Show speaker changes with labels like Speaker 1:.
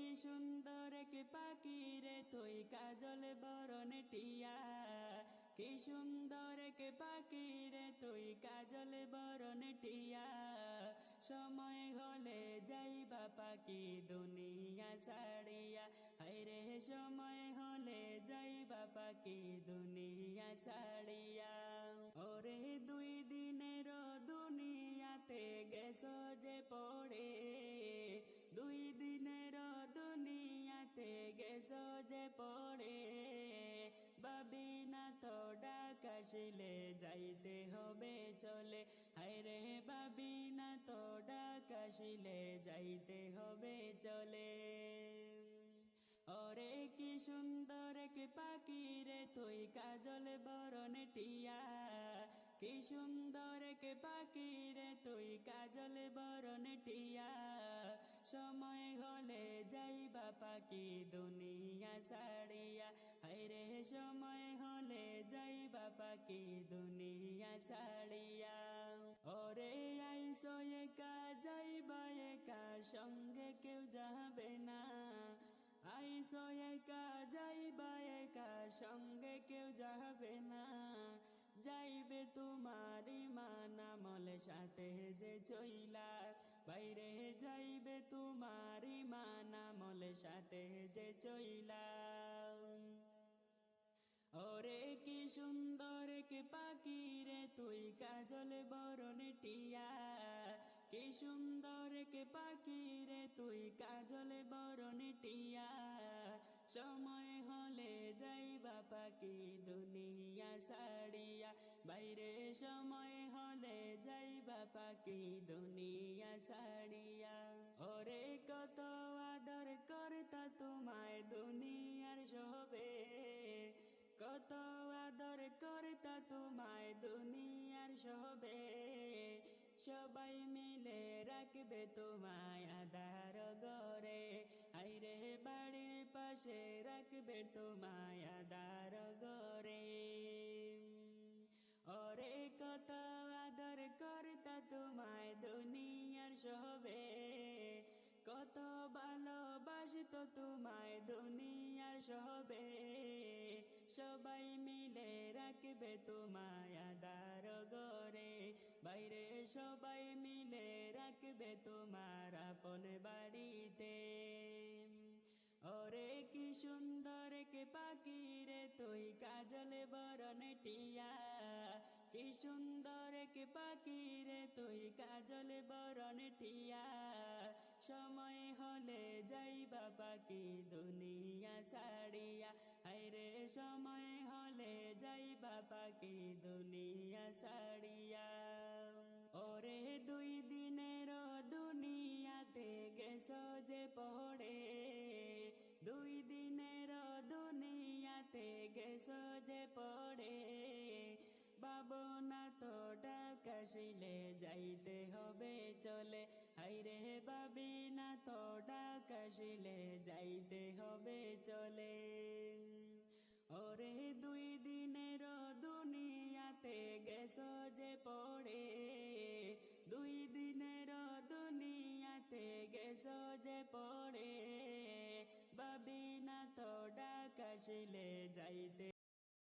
Speaker 1: কি সুন্দর এক পাখি রে তুই কাজল বরণ টিয়া, কি সুন্দর এক পাখি রে তুই কাজল বরণ টিয়া। সময় হলে যাইবা পাখি দুনিয়া ছাড়িয়া, হায়রে সময় হলে যাইবা পাখি দুনিয়া ছাড়িয়া। ওরে দুই দিনের দুনিয়াতে গেছো যে পড়ে, দুই দিনের দুনিয়াতে গেছো যে পড়ে। ভাবি না তো ডাক আসিলে যাইতে হবে চলে, হায়রে ভাবি না তো ডাক আসিলে যাইতে হবে চলে। ওরে কি সুন্দর এক পাখি রে তুই কাজল বরণ টিয়া, কি সুন্দর এক পাখি রে তুই কাজল বরণ টিয়া। সময় হলে যাইবা পাখি দুনিয়া ছাড়িয়া, হায়রে সময় হলে যাইবা পাখি দুনিয়া ছাড়িয়া। ওরে আইসো একা যাইবা একা সঙ্গে কেউ যাবে না, আইসো একা যাইবা একা সঙ্গে কেউ যাবে না। যাইবে তোমারি মানামল সাথে যে চইলা, বাইরে যাইবে তোমারি মানামল সাথে যে চইলা। ওরে কি সুন্দর কি পাখি রে তুই কাজল বরণ টিয়া, কি সুন্দর কি পাখি রে তুই কাজল বরণ টিয়া। সময় হলে যাইবা পাখি দুনিয়া ছাড়িয়া, বাইরে সময় হলে যাইবা পাখি দুনিয়া ছাড়িয়া। ওরে কত আদর করতা তোমায় দুনিয়ার সবে, কত আদর করতা তোমায় দুনিয়ার সবে। সবাই মিলে রাখবে তোমায় আধার ঘরে, হায়রে বাড়ির পাশে রাখবে তোমায় আধার ঘরে। ওরে কত আদর করতা তোমায় দুনিয়ার সবে, কত ভালোবাসত তোমায় দুনিয়ার সবে। সবাই মিলে রাখবে তোমায় আধার ঘরে, বাইরে সবাই মিলে রাখবে তোমার আপন বাড়িতে। ওরে কি সুন্দর কে পাখি রে তুই কাজল বরণ টিয়া, কি সুন্দর কে পাখি রে তুই কাজল বরণ টিয়া। সময় হলে যাইবা পাখি দুনিয়া ছাড়িয়া, হায়রে সময় হলে যাইবা পাখি দুনিয়া ছাড়িয়া। ওরে দুই দিনের দুনিয়াতে গেছো যে পড়ে, দুই দিনের দুনিয়াতে গেছো যে পড়ে। ভাবনা তো ডাক আসিলে যাইতে হবে চলে, হায়রে ভাবি না তো ডাক আসিলে যাইতে হবে চলে। ওরে দুই দিনের দুনিয়াতে গেছো যে পড়ে, দুই দিনের দুনিয়াতে গেছো যে পড়ে। ভাবি না তো ডাক আসিলে যাইতে